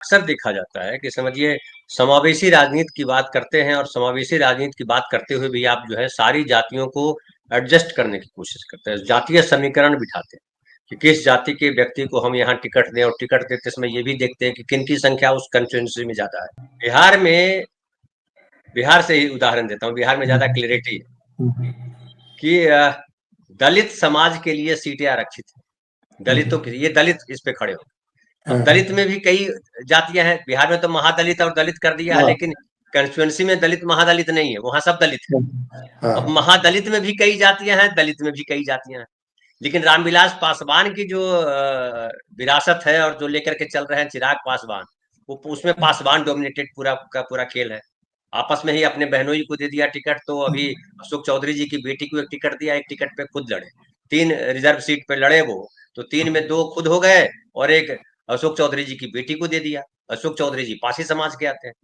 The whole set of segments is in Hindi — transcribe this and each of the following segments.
अक्सर देखा जाता है कि समझिए समावेशी राजनीति की बात करते हैं और समावेशी राजनीति की बात करते हुए भी आप जो है सारी जातियों को एडजस्ट करने की कोशिश करते हैं, जातीय समीकरण बिठाते हैं कि किस जाति के व्यक्ति को हम यहाँ टिकट दें, और टिकट देते समय ये भी देखते हैं कि किन की संख्या उस कंस्टिट्यूंसी में ज्यादा है। बिहार में, बिहार से ही उदाहरण देता हूँ, बिहार में ज्यादा क्लियरिटी है कि दलित समाज के लिए सीटें आरक्षित है, दलितों के, ये दलित इस पे खड़े हो। अब दलित में भी कई जातियां हैं, बिहार में तो महादलित और दलित कर दिया है, लेकिन कंस्टिट्यूंसी में दलित महादलित नहीं है, वहां सब दलित है। अब महादलित में भी कई जातियां हैं, दलित में भी कई जातियां हैं, लेकिन रामविलास पासवान की जो विरासत है और जो लेकर के चल रहे हैं चिराग पासवान, वो उसमें पासवान डोमिनेटेड पूरा का पूरा खेल है। आपस में ही अपने बहनोई को दे दिया टिकट, तो अभी अशोक चौधरी जी की बेटी को एक टिकट दिया, एक टिकट पे खुद लड़े, 3 रिजर्व सीट पे लड़े वो, तो 3 में 2 खुद हो गए और एक अशोक चौधरी जी की बेटी को दे दिया। अशोक चौधरी जी पासी समाज के आते हैं।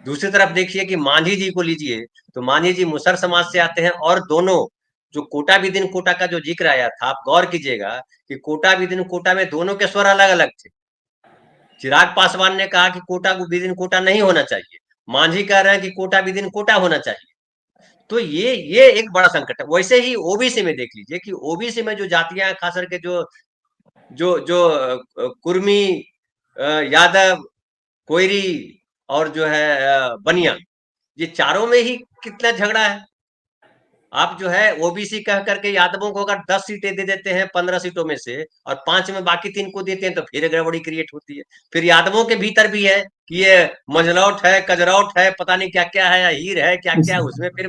दूसरी तरफ देखिए कि मांझी जी को लीजिए, तो मांझी जी मुसर समाज से आते हैं, और दोनों जो कोटा विदिन कोटा का जो जिक्र आया था, आप गौर कीजिएगा कि कोटा विदिन कोटा में दोनों के स्वर अलग अलग थे। चिराग पासवान ने कहा कि कोटा विदिन कोटा नहीं होना चाहिए, मांझी कह रहे हैं कि कोटा विदिन कोटा होना चाहिए। तो ये एक बड़ा संकट है। वैसे ही ओबीसी में देख लीजिए कि ओबीसी में जो जातियां, खास करके जो जो जो कुर्मी, यादव, कोयरी और जो है बनिया, ये चारों में ही कितना झगड़ा है। आप जो है ओबीसी कह करके यादवों को अगर 10 सीटें दे देते हैं 15 सीटों में से, और 5 में बाकी 3 को देते हैं, तो फिर गड़बड़ी क्रिएट होती है। फिर यादवों के भीतर भी है कि ये मंझलौट है, कजरौट है, पता नहीं क्या क्या है, हीर है, क्या क्या, उसमें फिर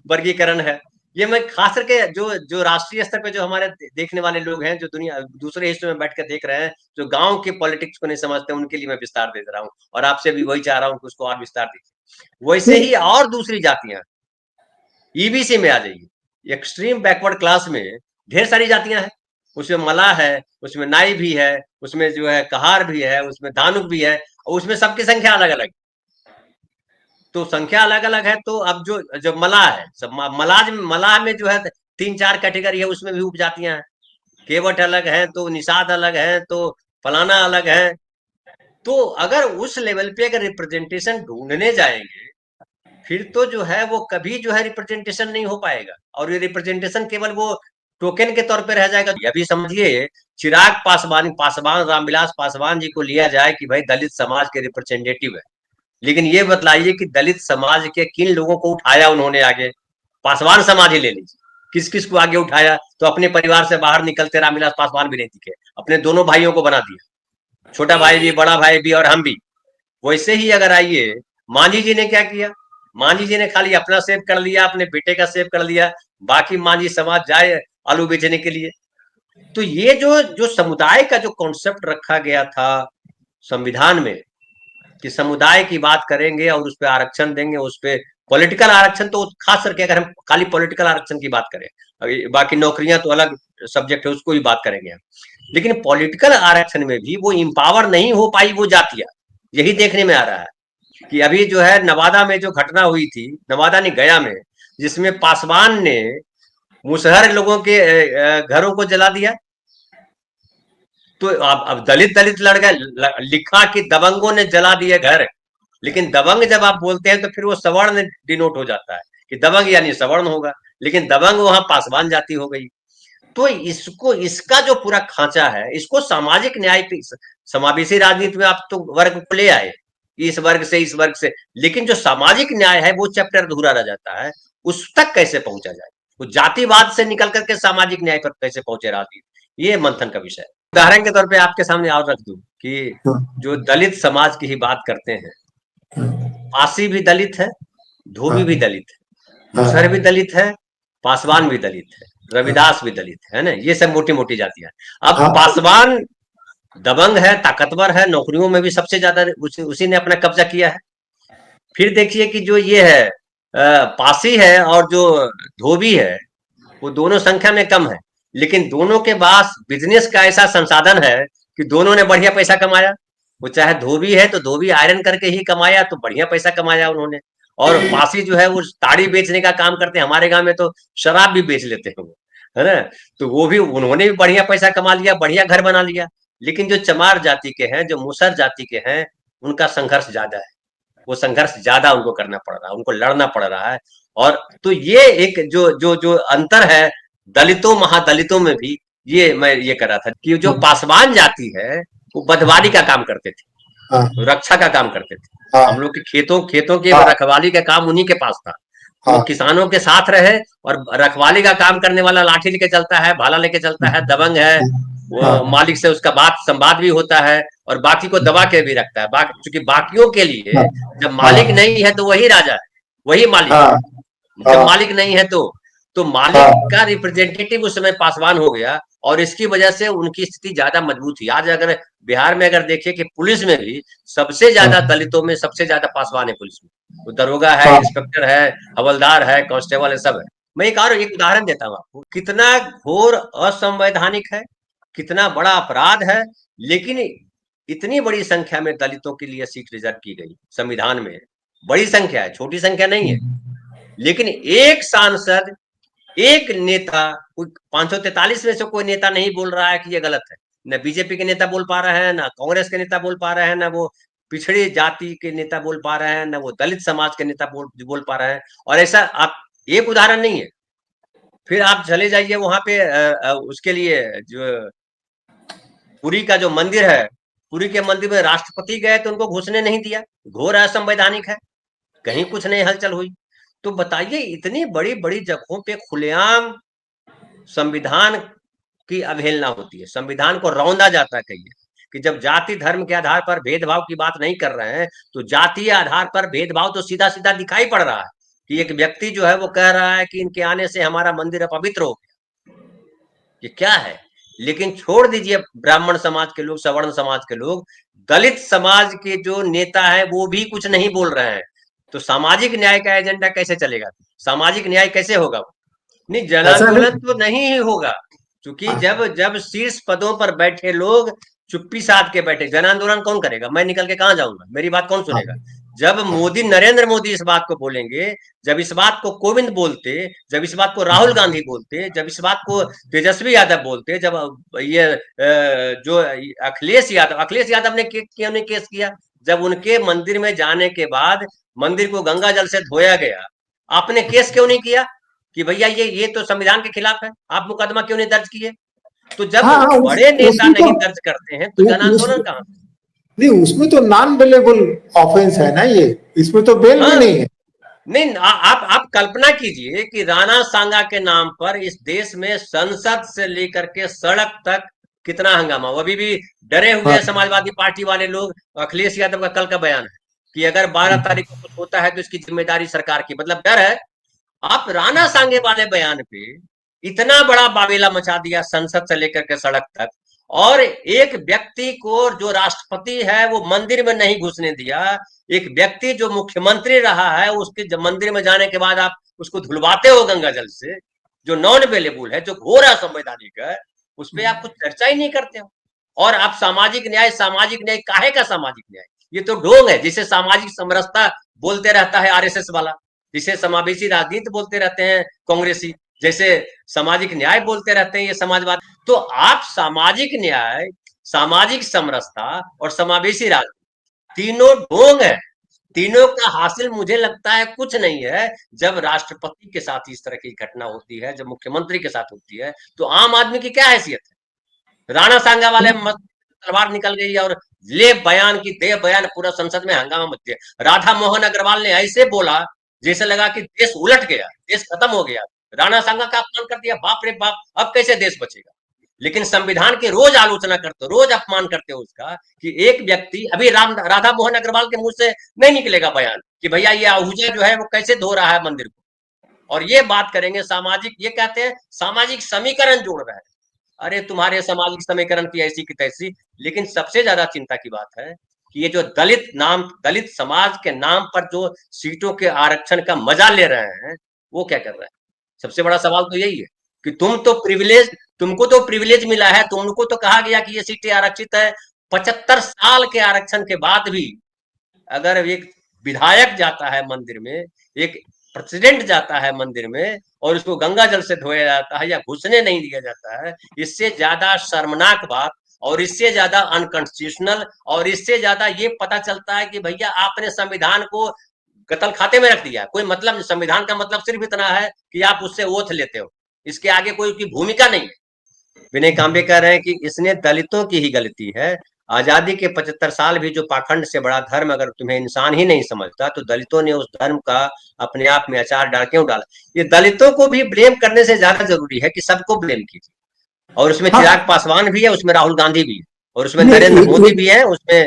वर्गीकरण है। ये मैं खास करके जो जो राष्ट्रीय स्तर पे जो हमारे देखने वाले लोग हैं, जो दुनिया दूसरे हिस्सों में बैठ कर देख रहे हैं, जो गांव के पॉलिटिक्स को नहीं समझते, उनके लिए मैं विस्तार दे रहा हूँ, और आपसे भी वही चाह रहा हूँ कि उसको और विस्तार दीजिए। वैसे ही और दूसरी जातियां ईबीसी में आ जाइए, एक्सट्रीम बैकवर्ड क्लास में ढेर सारी जातियां हैं, उसमें मलाह है, उसमें नाई भी है, उसमें जो है कहार भी है, उसमें दानुक भी है, और उसमें सबकी संख्या अलग अलग। तो संख्या अलग अलग है, तो अब जो जो मलाह है, सब मलाह में जो है 3-4 कैटेगरी है, उसमें भी उपजातियां हैं, केवट अलग है, तो निषाद अलग है, तो फलाना अलग है। तो अगर उस लेवल पे अगर रिप्रेजेंटेशन ढूंढने जाएंगे, फिर तो जो है वो कभी जो है रिप्रेजेंटेशन नहीं हो पाएगा, और ये रिप्रेजेंटेशन केवल वो टोकन के तौर पे रह जाएगा। अभी समझिए चिराग पासवान पासवान रामविलास पासवान जी को लिया जाए कि भाई दलित समाज के रिप्रेजेंटेटिव है, लेकिन ये बतलाइए कि दलित समाज के किन लोगों को उठाया उन्होंने आगे। पासवान समाज ही ले लीजिए, किस किस को आगे उठाया, तो अपने परिवार से बाहर निकलते रामविलास पासवान भी नहीं दिखे, अपने दोनों भाइयों को बना दिया, छोटा भाई भी, बड़ा भाई भी, और हम भी। वैसे ही अगर आइए, मांझी जी ने क्या किया, मांझी जी ने खाली अपना सेव कर लिया, अपने बेटे का सेव कर लिया, बाकी मांझी समाज जाए आलू बेचने के लिए। तो ये जो जो समुदाय का जो कॉन्सेप्ट रखा गया था संविधान में, कि समुदाय की बात करेंगे और उस पर आरक्षण देंगे, उस पर पॉलिटिकल आरक्षण, तो खास करके अगर हम खाली पॉलिटिकल आरक्षण की बात करें, बाकी नौकरियां तो अलग सब्जेक्ट है, उसको भी बात करेंगे हम, लेकिन पॉलिटिकल आरक्षण में भी वो इंपावर नहीं हो पाई वो जातियां, यही देखने में आ रहा है। कि अभी जो है नवादा में जो घटना हुई थी, नवादा नहीं गया में, जिसमें पासवान ने मुसहर लोगों के घरों को जला दिया, तो अब दलित दलित लड़ गए, लिखा कि दबंगों ने जला दिए घर, लेकिन दबंग जब आप बोलते हैं तो फिर वो सवर्ण डिनोट हो जाता है कि दबंग यानी सवर्ण होगा, लेकिन दबंग वहां पासवान जाति हो गई। तो इसको, इसका जो पूरा खांचा है, इसको सामाजिक न्याय, समावेशी राजनीति में आप तो वर्ग को ले आए, इस वर्ग से इस वर्ग से, लेकिन जो सामाजिक न्याय है वो चैप्टर अधूरा रह जाता है, उस तक कैसे पहुंचा जाए, वो जातिवाद से निकल करके सामाजिक न्याय पर कैसे पहुंचे राजनीति, ये मंथन का विषय है। उदाहरण के तौर पे आपके सामने और रख दूं कि जो दलित समाज की ही बात करते हैं, पासी भी दलित है, धोबी भी दलित है, मुसहर भी दलित है, पासवान भी दलित है, रविदास भी दलित है ना, ये सब मोटी मोटी जातियां। अब पासवान दबंग है, ताकतवर है, नौकरियों में भी सबसे ज्यादा उसी ने अपना कब्जा किया है। फिर देखिए कि जो ये है पासी है और जो धोबी है, वो दोनों संख्या में कम है, लेकिन दोनों के पास बिजनेस का ऐसा संसाधन है कि दोनों ने बढ़िया पैसा कमाया। वो चाहे धोबी है तो धोबी आयरन करके ही कमाया, तो बढ़िया पैसा कमाया उन्होंने। और पासी जो है वो ताड़ी बेचने का काम करते हैं, हमारे गांव में तो शराब भी बेच लेते हैं वो, है ना, तो वो भी, उन्होंने भी बढ़िया पैसा कमा लिया, बढ़िया घर बना लिया। लेकिन जो चमार जाति के हैं, जो मुसहर जाति के हैं, उनका संघर्ष ज्यादा है, वो संघर्ष ज्यादा उनको करना पड़ रहा है, उनको लड़ना पड़ रहा है। और तो ये एक जो जो जो अंतर है दलितों महादलितों में भी, ये मैं ये कर रहा था कि जो पासवान जाति है वो बदवाली का काम करते थे, हाँ रक्षा का काम करते थे। हम हाँ लोग के खेतों खेतों की हाँ रखवाली का काम उन्हीं के पास था। तो वो हाँ किसानों के साथ रहे, और रखवाली का काम करने वाला लाठी लेके चलता है, भाला लेके चलता है, दबंग है, वो हाँ मालिक से उसका बात संवाद भी होता है, और बाकी को दबा के भी रखता है। क्योंकि बाकियों के लिए जब मालिक हाँ नहीं है तो वही राजा है, वही मालिक है। हाँ जब हाँ मालिक नहीं है तो मालिक हाँ का रिप्रेजेंटेटिव उस समय पासवान हो गया, और इसकी वजह से उनकी स्थिति ज्यादा मजबूत थी। आज अगर बिहार में अगर देखिए कि पुलिस में भी सबसे ज्यादा दलितों में सबसे ज्यादा पासवान है पुलिस में। वो दरोगा है, हाँ इंस्पेक्टर है, हवलदार है, कांस्टेबल है, सब है। मैं एक उदाहरण देता हूँ आपको, कितना घोर असंवैधानिक है, कितना बड़ा अपराध है। लेकिन इतनी बड़ी संख्या में दलितों के लिए सीट रिजर्व की गई संविधान में, बड़ी संख्या है, छोटी संख्या नहीं है। लेकिन एक सांसद, एक नेता, कोई 543 में से कोई नेता नहीं बोल रहा है कि ये गलत है। न बीजेपी के नेता बोल पा रहे हैं, ना कांग्रेस के नेता बोल पा रहे हैं, ना वो पिछड़ी जाति के नेता बोल पा रहे हैं, ना वो दलित समाज के नेता बोल पा रहे हैं। और ऐसा आप एक उदाहरण नहीं है, फिर आप चले जाइए वहां पे उसके लिए जो पुरी का जो मंदिर है, पुरी के मंदिर में राष्ट्रपति गए तो उनको घुसने नहीं दिया, घोर असंवैधानिक है, कहीं कुछ नहीं हलचल हुई। तो बताइए, इतनी बड़ी बड़ी जगहों पे खुलेआम संविधान की अवहेलना होती है, संविधान को रौंदा जाता है। कहिए कि जब जाति धर्म के आधार पर भेदभाव की बात नहीं कर रहे हैं, तो जातीय आधार पर भेदभाव तो सीधा सीधा दिखाई पड़ रहा है कि एक व्यक्ति जो है वो कह रहा है कि इनके आने से हमारा मंदिर अपवित्र हो गया। ये क्या है? लेकिन छोड़ दीजिए ब्राह्मण समाज के लोग, सवर्ण समाज के लोग, दलित समाज के जो नेता है वो भी कुछ नहीं बोल रहे हैं। तो सामाजिक न्याय का एजेंडा कैसे चलेगा? सामाजिक न्याय कैसे होगा? नहीं, जन ऐसा आंदोलन नहीं। तो नहीं ही होगा, क्योंकि जब जब शीर्ष पदों पर बैठे लोग चुप्पी साध के बैठे, जन आंदोलन कौन करेगा? मैं निकल के कहां जाऊंगा? मेरी बात कौन हाँ सुनेगा? जब मोदी, नरेंद्र मोदी इस बात को बोलेंगे, जब इस बात को कोविंद बोलते, जब इस बात को राहुल गांधी बोलते, जब इस बात को तेजस्वी यादव बोलते, जब ये जो अखिलेश यादव ने क्यों नहीं केस किया? जब उनके मंदिर में जाने के बाद मंदिर को गंगा जल से धोया गया, आपने केस क्यों नहीं किया कि भैया ये तो संविधान के खिलाफ है, आप मुकदमा क्यों नहीं दर्ज किए? तो जब हाँ हाँ, बड़े नेता उसमें तो नहीं दर्ज करते हैं तो जन उस आंदोलन कहां से? नहीं, उसमें तो नॉन बेलेबल ऑफेंस है ना ये, इसमें तो बेल भी हाँ, नहीं है। नहीं, आप कल्पना कीजिए कि राणा सांगा के नाम पर इस देश में संसद से लेकर के सड़क तक कितना हंगामा हो। अभी भी डरे हुए हाँ हैं समाजवादी पार्टी वाले लोग। अखिलेश यादव का कल का बयान है कि अगर 12 तारीख को कुछ होता है तो इसकी जिम्मेदारी सरकार की, मतलब डर है। आप राणा सांगे वाले बयान पे इतना बड़ा बावेला मचा दिया, संसद से लेकर के सड़क तक, और एक व्यक्ति को जो राष्ट्रपति है वो मंदिर में नहीं घुसने दिया। एक व्यक्ति जो मुख्यमंत्री रहा है उसके मंदिर में जाने के बाद आप उसको धुलवाते हो गंगा जल से, जो नॉन अवेलेबल है, जो घोर असंवैधानिक है, उस पर आप कुछ चर्चा ही नहीं करते हो। और आप सामाजिक न्याय काहे का सामाजिक न्याय? ये तो ढोंग है, जिसे सामाजिक समरसता बोलते रहता है आरएसएस वाला, जिसे समावेशी राजनीति बोलते रहते हैं कांग्रेसी, जैसे सामाजिक न्याय बोलते रहते हैं ये समाजवाद। तो आप सामाजिक न्याय, सामाजिक समरसता और समावेशी राजनीति, तीनों ढोंग है। तीनों का हासिल मुझे लगता है कुछ नहीं है। जब राष्ट्रपति के साथ इस तरह की घटना होती है, जब मुख्यमंत्री के साथ होती है, तो आम आदमी की क्या हैसियत है? राणा सांगा वाले तलवार निकल गई और ले बयान की दे बयान, पूरा संसद में हंगामा मच गया। राधा मोहन अग्रवाल ने ऐसे बोला जैसे लगा कि देश उलट गया, देश खत्म हो गया। राणा सांगा का अपमान कर दिया, बाप रे बाप, अब कैसे देश बचेगा? लेकिन संविधान की रोज आलोचना करते हो, रोज अपमान करते हो उसका, कि एक व्यक्ति, अभी राधा मोहन अग्रवाल के मुंह से नहीं निकलेगा बयान कि भैया ये आहूजा जो है वो कैसे धो रहा है मंदिर को, और ये बात करेंगे सामाजिक, ये कहते हैं सामाजिक समीकरण जोड़ रहे हैं। अरे तुम्हारे सामाजिक समीकरण की ऐसी की तैसी। लेकिन सबसे ज्यादा चिंता की बात है कि ये जो दलित समाज के नाम पर जो सीटों के आरक्षण का मजा ले रहे हैं, वो क्या कर रहे हैं? सबसे बड़ा सवाल तो यही है कि तुमको तो प्रिविलेज मिला है, तुमको तो कहा गया कि ये सीटें आरक्षित है। 75 साल के आरक्षण के बाद भी अगर एक विधायक जाता है मंदिर में, एक प्रेसिडेंट जाता है मंदिर में, और उसको गंगा जल से धोया जाता है या घुसने नहीं दिया जाता है, इससे ज्यादा शर्मनाक बात और इससे ज्यादा अनकॉन्स्टिट्यूशनल, और इससे ज्यादा ये पता चलता है कि भैया आपने संविधान को कत्ल खाते में रख दिया। कोई मतलब नहीं, संविधान का मतलब सिर्फ इतना है कि आप उससे ओथ लेते हो, इसके आगे कोई की भूमिका नहीं है। विनय कांबे कह रहे हैं कि इसने दलितों की ही गलती है। आजादी के 75 साल भी जो पाखंड से बड़ा धर्म अगर तुम्हें इंसान ही नहीं समझता, तो दलितों ने उस धर्म का अपने आप में अचार डाल क्यों डाला। ये दलितों को भी ब्लेम करने से ज्यादा जरूरी है कि सबको ब्लेम कीजिए, और उसमें चिराग हाँ पासवान भी है, उसमें राहुल गांधी भी है, और उसमें नहीं नरेंद्र मोदी भी है, उसमें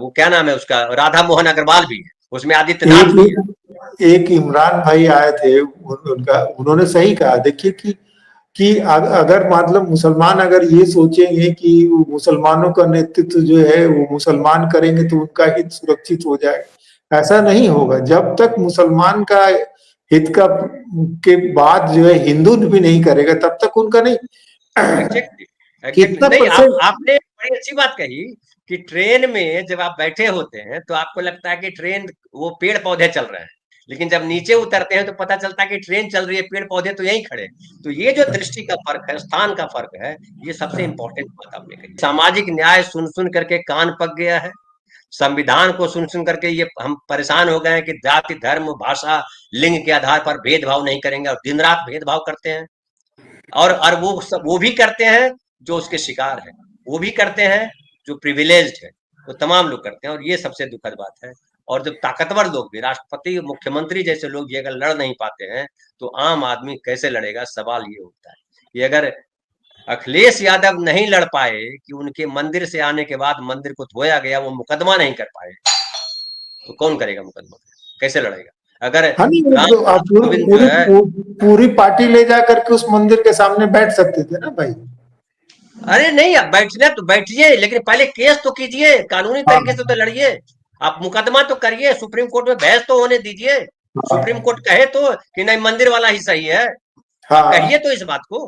वो क्या नाम है उसका, राधा मोहन अग्रवाल भी है, उसमें आदित्यनाथ भी है। एक इमरान भाई आए थे, उनका उन्होंने सही कहा। देखिए कि अगर मतलब मुसलमान अगर ये सोचेंगे कि मुसलमानों का नेतृत्व जो है वो मुसलमान करेंगे तो उनका हित सुरक्षित हो जाएगा, ऐसा नहीं होगा। जब तक मुसलमान का हित का के बाद जो है हिंदू भी नहीं करेगा तब तक उनका नहीं। एग्जैक्टली, एग्जैक्टली कितना नहीं, आप परसेंट। आपने बड़ी अच्छी बात कही कि ट्रेन में जब आप बैठे होते हैं तो आपको लगता है कि ट्रेन, वो पेड़ पौधे चल रहे हैं, लेकिन जब नीचे उतरते हैं तो पता चलता है कि ट्रेन चल रही है, पेड़ पौधे तो यहीं खड़े हैं। तो ये जो दृष्टि का फर्क है, स्थान का फर्क है, ये सबसे इंपॉर्टेंट बात आपने कही। सामाजिक न्याय सुन सुन करके कान पक गया है, संविधान को सुन सुन करके ये हम परेशान हो गए हैं कि जाति धर्म भाषा लिंग के आधार पर भेदभाव नहीं करेंगे, और दिन रात भेदभाव करते हैं। और वो भी करते हैं जो उसके शिकार है, वो भी करते हैं जो प्रिविलेज्ड है, तो तमाम लोग करते हैं, और ये सबसे दुखद बात है। और जब ताकतवर लोग भी, राष्ट्रपति मुख्यमंत्री जैसे लोग ये अगर लड़ नहीं पाते हैं, तो आम आदमी कैसे लड़ेगा। सवाल ये होता है कि अगर अखिलेश यादव नहीं लड़ पाए कि उनके मंदिर से आने के बाद मंदिर को धोया गया, वो मुकदमा नहीं कर पाए, तो कौन करेगा मुकदमा, कैसे लड़ेगा। अगर हाँ नहीं, वो तो राम आप पूरी कोविंद जो पूरी है, पूरी पार्टी ले जा करके उस मंदिर के सामने बैठ सकते थे ना भाई। अरे नहीं, अब बैठना तो बैठिए, लेकिन पहले केस तो कीजिए, कानूनी तरीके से तो हाँ लड़िए। आप मुकदमा तो करिए, सुप्रीम कोर्ट में बहस तो होने दीजिए। सुप्रीम हाँ कोर्ट कहे तो कि नहीं मंदिर वाला ही सही है, आप कहिए हाँ तो इस बात को,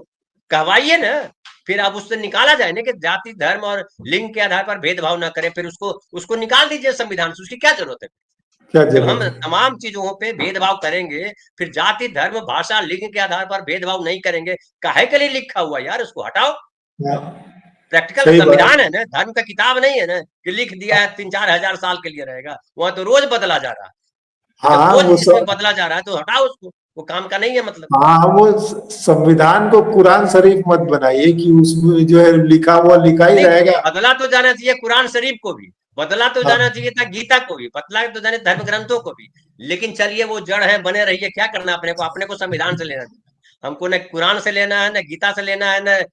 कहवाइए ना। फिर अब उससे निकाला जाए ना कि जाति धर्म और लिंग के आधार पर भेदभाव ना करें, फिर उसको उसको निकाल दीजिए संविधान से, उसकी क्या जरूरत है। क्या जब हम जरूरत है। तमाम चीजों पे भेदभाव करेंगे, फिर जाति धर्म भाषा लिंग के आधार पर भेदभाव नहीं करेंगे, काहे के लिए लिखा हुआ यार, उसको हटाओ। हाँ, प्रैक्टिकल सही बात। संविधान है ना, धर्म का किताब नहीं है ना कि लिख दिया है 3-4 हजार साल के लिए रहेगा, वहां तो रोज बदला जा रहा है। तो जब हाँ रोज वो इसमें सब। बदला जा रहा है तो हटाओ उसको, वो काम का नहीं है मतलब। हाँ वो संविधान को कुरान शरीफ मत बनाइए कि उसमें जो है लिखा हुआ लिखा ही नहीं, रहेगा। बदला तो जाना चाहिए कुरान शरीफ को भी, बदला तो जाना हाँ चाहिए था गीता को भी, बदला तो जाने धर्म ग्रंथों को भी। लेकिन चलिए वो जड़ है, बने रहिए, क्या करना अपने को संविधान से लेना है। हमको न कुरान से लेना है, न गीता से लेना है, न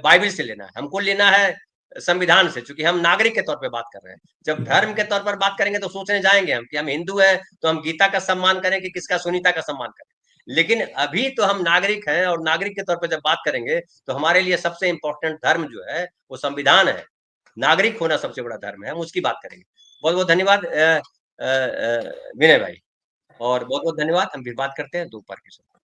बाइबल से लेना है, हमको लेना है संविधान से, क्योंकि हम नागरिक के तौर पे बात कर रहे हैं। जब धर्म के तौर पर बात करेंगे तो सोचने जाएंगे हम कि हम हिंदू हैं तो हम गीता का सम्मान करें कि किसका सुनीता का सम्मान करें। लेकिन अभी तो हम नागरिक हैं, और नागरिक के तौर पर जब बात करेंगे तो हमारे लिए सबसे इंपॉर्टेंट धर्म जो है वो संविधान है। नागरिक होना सबसे बड़ा धर्म है, हम उसकी बात करेंगे। बहुत बहुत धन्यवाद विनय भाई, और बहुत बहुत धन्यवाद। हम फिर बात करते हैं दोपहर के समय।